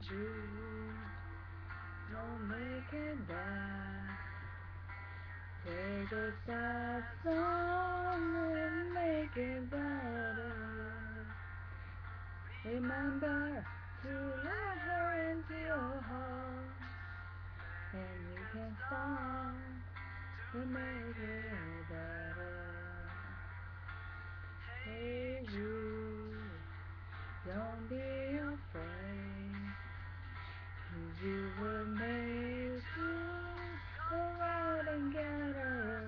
Jude, don't make it bad. Take a sad song and make it better. Remember to let her into your heart, and you can start to make it better. Hey Jude, don't be afraid, 'cause you were made to go out and get her.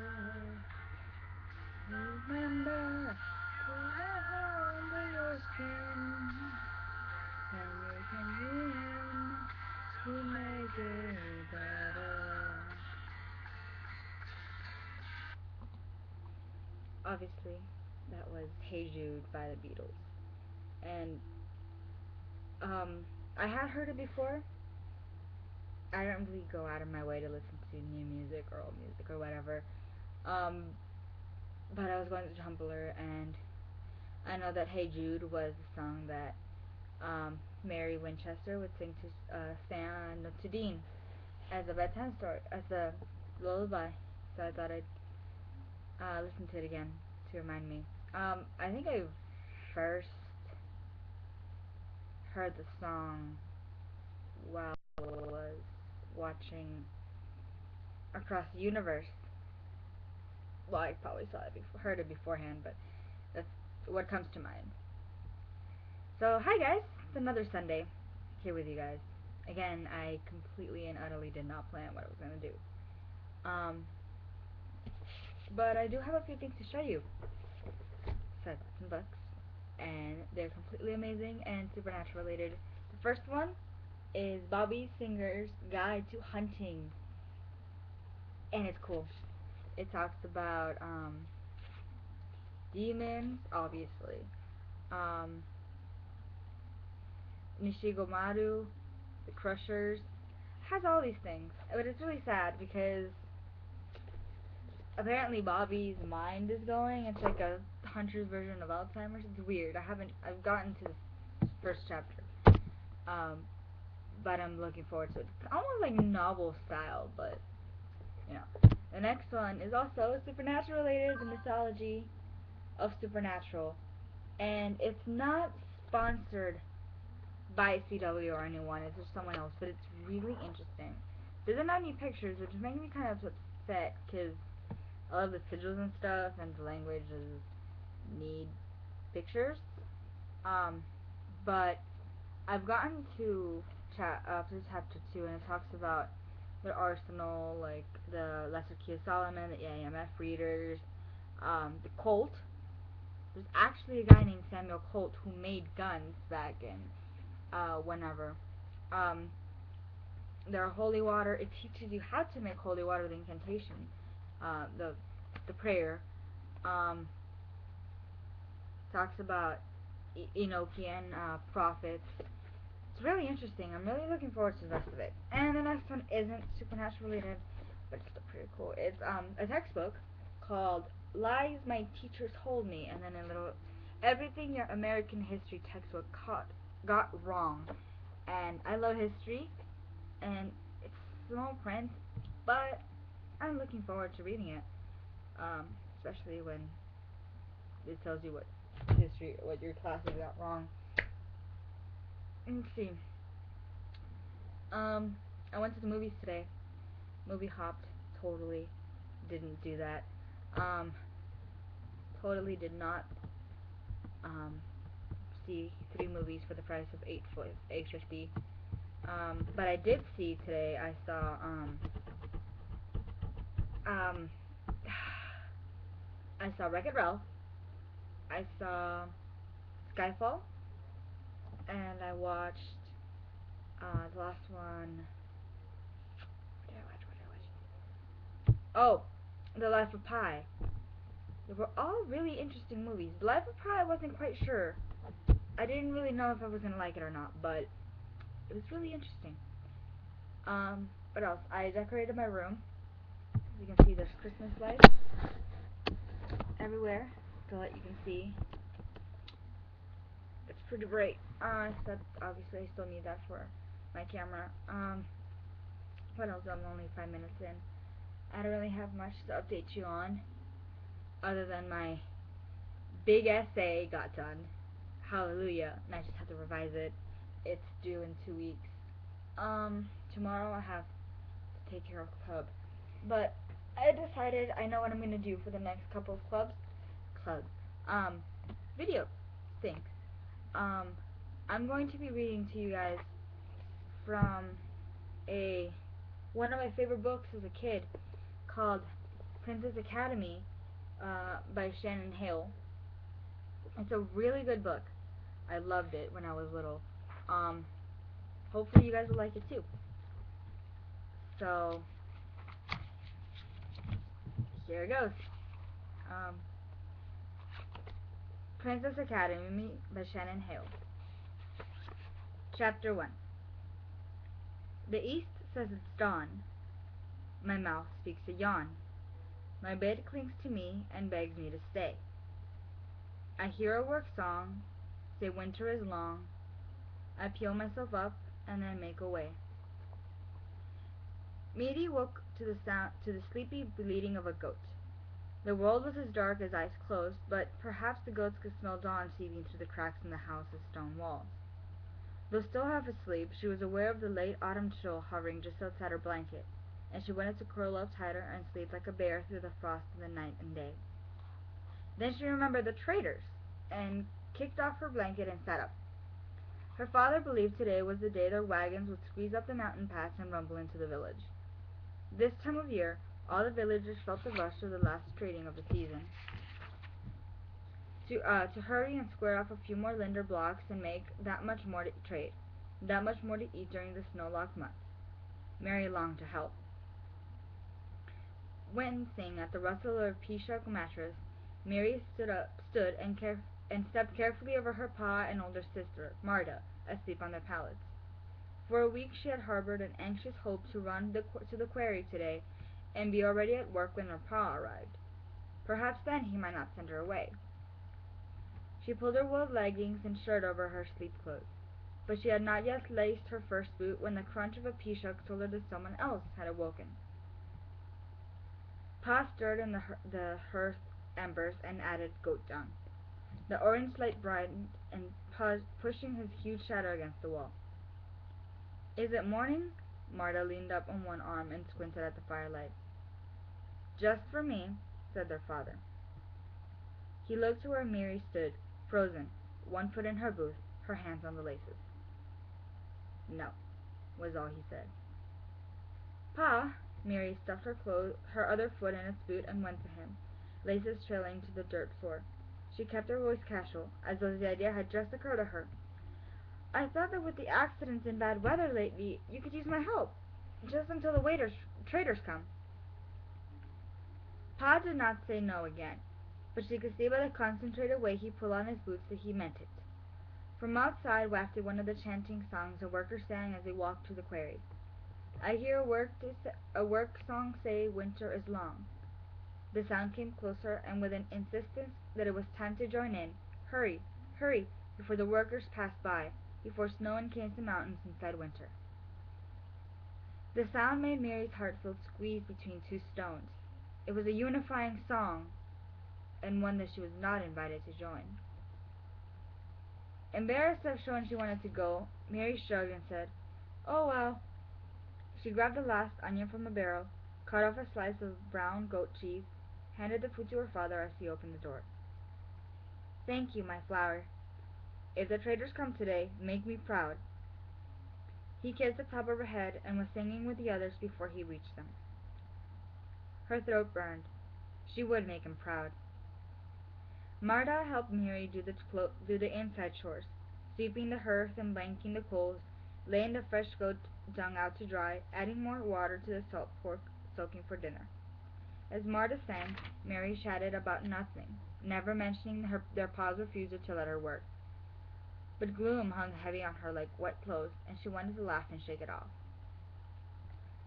Remember to let her under your skin, and you can win to make it better. Obviously, that was Hey Jude by the Beatles. And I had heard it before. I don't really go out of my way to listen to new music or old music or whatever. Um, but I was going to Tumblr, and I know that Hey Jude was the song that Mary Winchester would sing to Stan to Dean as a bedtime story, as a lullaby. So I thought I'd listen to it again to remind me. I think I first heard the song while I was watching Across the Universe. Well, I probably saw it before, heard it beforehand, but that's what comes to mind. So, hi guys, it's another Sunday here with you guys. Again, I completely and utterly did not plan what I was gonna do. Um, but I do have a few things to show you. So I got some books, and they're completely amazing and supernatural related. The first one is Bobby Singer's Guide to Hunting, and it's cool. It talks about demons, obviously, um, Nishigomaru, the Crushers, has all these things. But it's really sad because apparently Bobby's mind is going. It's like a hunter's version of Alzheimer's. It's weird. I've gotten to the first chapter. Um, but I'm looking forward to it. It's almost like novel style, but you know. The next one is also supernatural related, the mythology of Supernatural, and it's not sponsored by CW or anyone. It's just someone else, but it's really interesting. There's not any pictures, which is making me kind of upset because I love the sigils and stuff, and the languages need pictures. Um, but I've gotten to to chapter 2, and it talks about the arsenal, like the Lesser Key of Solomon, the AMF readers, the Colt. There's actually a guy named Samuel Colt who made guns back in whenever. Um, their holy water. It teaches you how to make holy water with incantation, the prayer. Um, talks about Enochian prophets. It's really interesting. I'm really looking forward to the rest of it. And the next one isn't supernatural related, but it's still pretty cool. It's a textbook called Lies My Teachers Told Me, and then a little everything your American history textbook got wrong. And I love history, and it's small print, but I'm looking forward to reading it. Especially when it tells you what your classes got wrong. Let's see. Um, I went to the movies today. Movie hopped. Totally didn't do that. Um, totally did not um, see 3 movies for the price of 8.50. But I did see today. I saw um, I saw Wreck-It Ralph. I saw Skyfall, and I watched the last one. What did I watch? What did I watch? Oh, The Life of Pi. They were all really interesting movies. The Life of Pi I wasn't quite sure. I didn't really know if I was gonna like it or not, but it was really interesting. What else? I decorated my room. As you can see, there's Christmas lights everywhere, so that you can see. It's pretty bright. Except obviously I still need that for my camera. What else? I'm only 5 minutes in. I don't really have much to update you on, other than my big essay got done. Hallelujah. And I just have to revise it. It's due in 2 weeks. Tomorrow I have to take care of club. But I decided I know what I'm gonna do for the next couple of clubs, um, video things. Um, I'm going to be reading to you guys from a one of my favorite books as a kid called Princess Academy by Shannon Hale. It's a really good book. I loved it when I was little. Um, Hopefully you guys will like it too. So here it goes. Um, Princess Academy by Shannon Hale. Chapter 1. The east says it's dawn. My mouth speaks a yawn. My bed clings to me and begs me to stay. I hear a work song, say winter is long. I peel myself up and then make away. Meaty woke to the sleepy bleating of a goat. The world was as dark as eyes closed, but perhaps the goats could smell dawn seeping through the cracks in the house's stone walls. Though still half asleep, she was aware of the late autumn chill hovering just outside her blanket, and she wanted to curl up tighter and sleep like a bear through the frost of the night and day. Then she remembered the traders, and kicked off her blanket and sat up. Her father believed today was the day their wagons would squeeze up the mountain pass and rumble into the village. This time of year, all the villagers felt the rush of the last trading of the season. To hurry and square off a few more linder blocks and make that much more to trade, that much more to eat during the snow-locked months. Mary longed to help. Wincing at the rustle of a pea-shuck mattress, Mary stood and stepped carefully over her pa and older sister, Marta, asleep on their pallets. For a week she had harbored an anxious hope to run to the quarry today and be already at work when her pa arrived. Perhaps then he might not send her away. She pulled her wool leggings and shirt over her sleep clothes, but she had not yet laced her first boot when the crunch of a pea-shuck told her that someone else had awoken. Pa stirred in the hearth embers and added goat dung. The orange light brightened, and pushing his huge shadow against the wall. "Is it morning?" Marta leaned up on one arm and squinted at the firelight. "Just for me," said their father. He looked to where Mary stood, frozen, one foot in her booth, her hands on the laces. "No," was all he said. "Pa," Mary stuffed her other foot in its boot and went to him, laces trailing to the dirt floor. She kept her voice casual, as though the idea had just occurred to her. "I thought that with the accidents and bad weather lately, you could use my help, just until the traders come." Pa did not say no again, but she could see by the concentrated way he pulled on his boots that he meant it. From outside wafted one of the chanting songs a worker sang as they walked to the quarry. "I hear a work song say winter is long." The sound came closer, and with an insistence that it was time to join in. Hurry, hurry, before the workers passed by, before snow encased the mountains and fed winter. The sound made Mary's heart feel squeezed between two stones. It was a unifying song, and one that she was not invited to join. Embarrassed to have shown she wanted to go, Mary shrugged and said, "Oh well." She grabbed the last onion from a barrel, cut off a slice of brown goat cheese, handed the food to her father as he opened the door. "Thank you, my flower. If the traders come today, make me proud." He kissed the top of her head and was singing with the others before he reached them. Her throat burned. She would make him proud. Marta helped Mary do the inside chores, sweeping the hearth and blanking the coals, laying the fresh goat dung out to dry, adding more water to the salt pork soaking for dinner. As Marta sang, Mary chatted about nothing, never mentioning their pa's refusal to let her work. But gloom hung heavy on her like wet clothes, and she wanted to laugh and shake it off.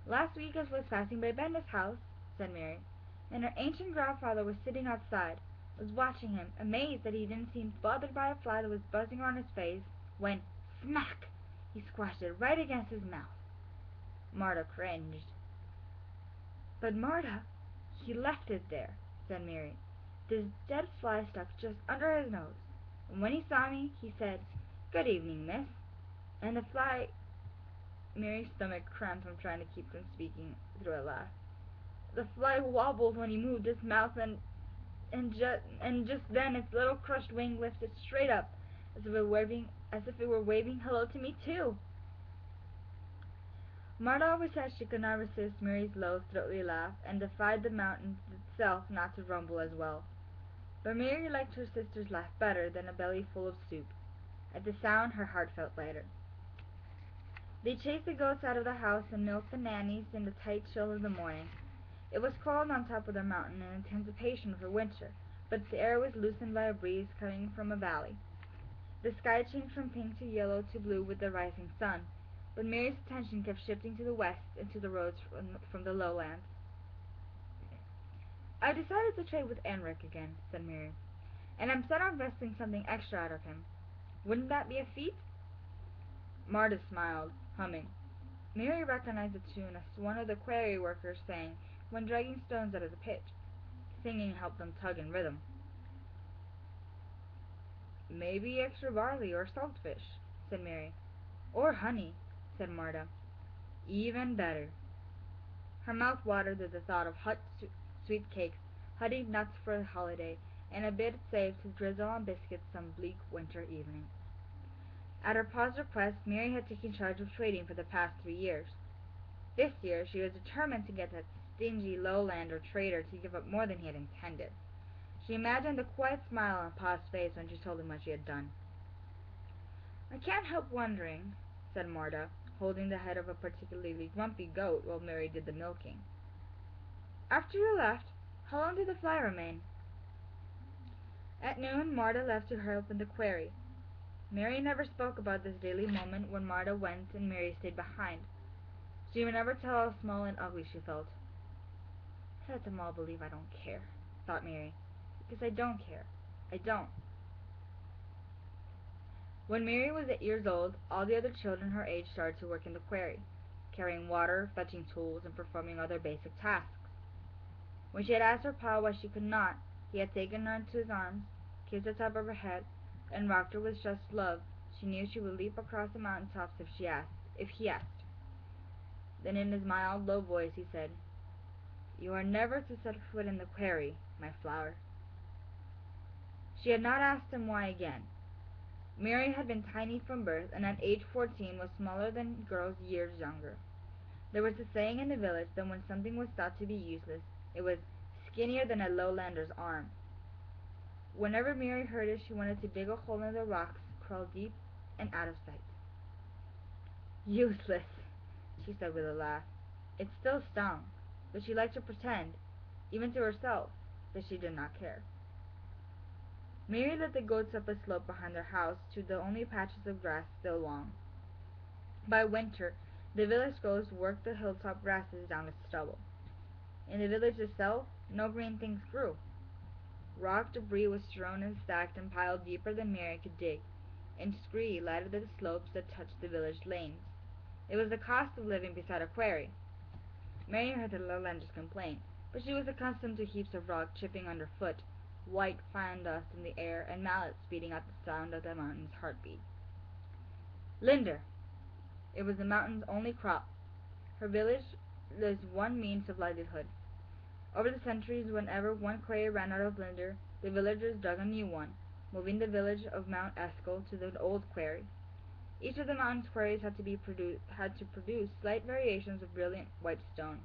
"Last week I was passing by Benda's house," said Mary, "and her ancient grandfather was sitting outside. I was watching him, amazed that he didn't seem bothered by a fly that was buzzing around his face, when, smack! He squashed it right against his mouth. Marta cringed. "But, Marta, he left it there," said Mary. "This dead fly stuck just under his nose, and when he saw me he said, 'Good evening, miss,' and the fly—" Mary's stomach cramped from trying to keep from speaking through a laugh. "The fly wobbled when he moved his mouth, and just then its little crushed wing lifted straight up, as if it were waving hello to me too." Marta always said she could not resist Mary's low, throaty laugh, and defied the mountain itself not to rumble as well. But Mary liked her sister's laugh better than a belly full of soup. At the sound her heart felt lighter. They chased the goats out of the house and milked the nannies in the tight chill of the morning. It was cold on top of the mountain in anticipation for winter, but the air was loosened by a breeze coming from a valley. The sky changed from pink to yellow to blue with the rising sun, but Mary's attention kept shifting to the west and to the roads from the lowlands. "I've decided to trade with Enric again," said Mary, "and I'm set on wresting something extra out of him. Wouldn't that be a feat?" Marta smiled, humming. Mary recognized the tune as one of the quarry workers sang when dragging stones out of the pit. Singing helped them tug in rhythm. "Maybe extra barley or saltfish," said Mary. "Or honey," said Marta. "Even better." Her mouth watered at the thought of hot sweet cakes, honeyed nuts for a holiday, and a bit saved to drizzle on biscuits some bleak winter evening. At her pa's request, Mary had taken charge of trading for the past 3 years. This year she was determined to get that stingy lowlander trader to give up more than he had intended. She imagined the quiet smile on pa's face when she told him what she had done. "I can't help wondering," said Marta, holding the head of a particularly grumpy goat while Mary did the milking. "After you left, how long did the fly remain?" At noon Marta left to help in the quarry. Mary never spoke about this daily moment when Marta went and Mary stayed behind. She would never tell how small and ugly she felt. "Let them all believe I don't care," thought Mary, "because I don't care. I don't." When Mary was 8 years old, all the other children her age started to work in the quarry, carrying water, fetching tools, and performing other basic tasks. When she had asked her pa why she could not, he had taken her into his arms, kissed the top of her head, and rocked her with such love she knew she would leap across the mountain tops if he asked. Then in his mild, low voice he said, "You are never to set foot in the quarry, my flower." She had not asked him why again. Mary had been tiny from birth, and at age 14 was smaller than girls years younger. There was a saying in the village that when something was thought to be useless, it was skinnier than a lowlander's arm. Whenever Mary heard it, she wanted to dig a hole in the rocks, crawl deep, and out of sight. "Useless," she said with a laugh. It still stung, but she liked to pretend, even to herself, that she did not care. Mary led the goats up a slope behind their house to the only patches of grass still long. By winter, the village goats worked the hilltop grasses down to stubble. In the village itself, no green things grew. Rock debris was strewn and stacked and piled deeper than Mary could dig, and scree lighted the slopes that touched the village lanes. It was the cost of living beside a quarry. Mary heard the lowlanders complain, but she was accustomed to heaps of rock chipping underfoot, white fine dust in the air, and mallets beating out the sound of the mountain's heartbeat. Linder! It was the mountain's only crop. Her village was one means of livelihood. Over the centuries, whenever one quarry ran out of linder, the villagers dug a new one, moving the village of Mount Eskel to the old quarry. Each of the mountain's quarries had to produce slight variations of brilliant white stone.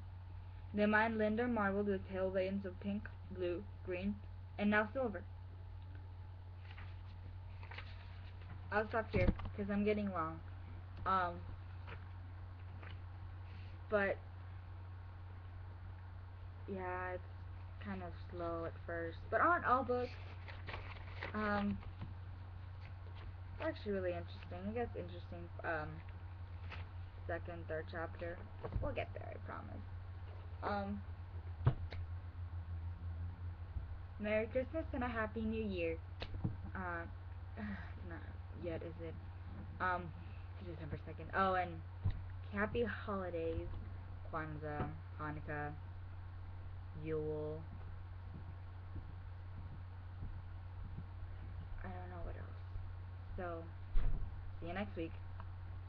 They mined Linder marble with pale veins of pink, blue, green, and now silver. I'll stop here because I'm getting long. But yeah, it's kind of slow at first. But aren't all books? It's actually really interesting. It gets interesting. Second, third chapter. We'll get there, I promise. Merry Christmas and a Happy New Year. Not yet, is it? December 2nd. Oh, and happy holidays. Kwanzaa, Hanukkah, Yule. I don't know what else. So, see you next week.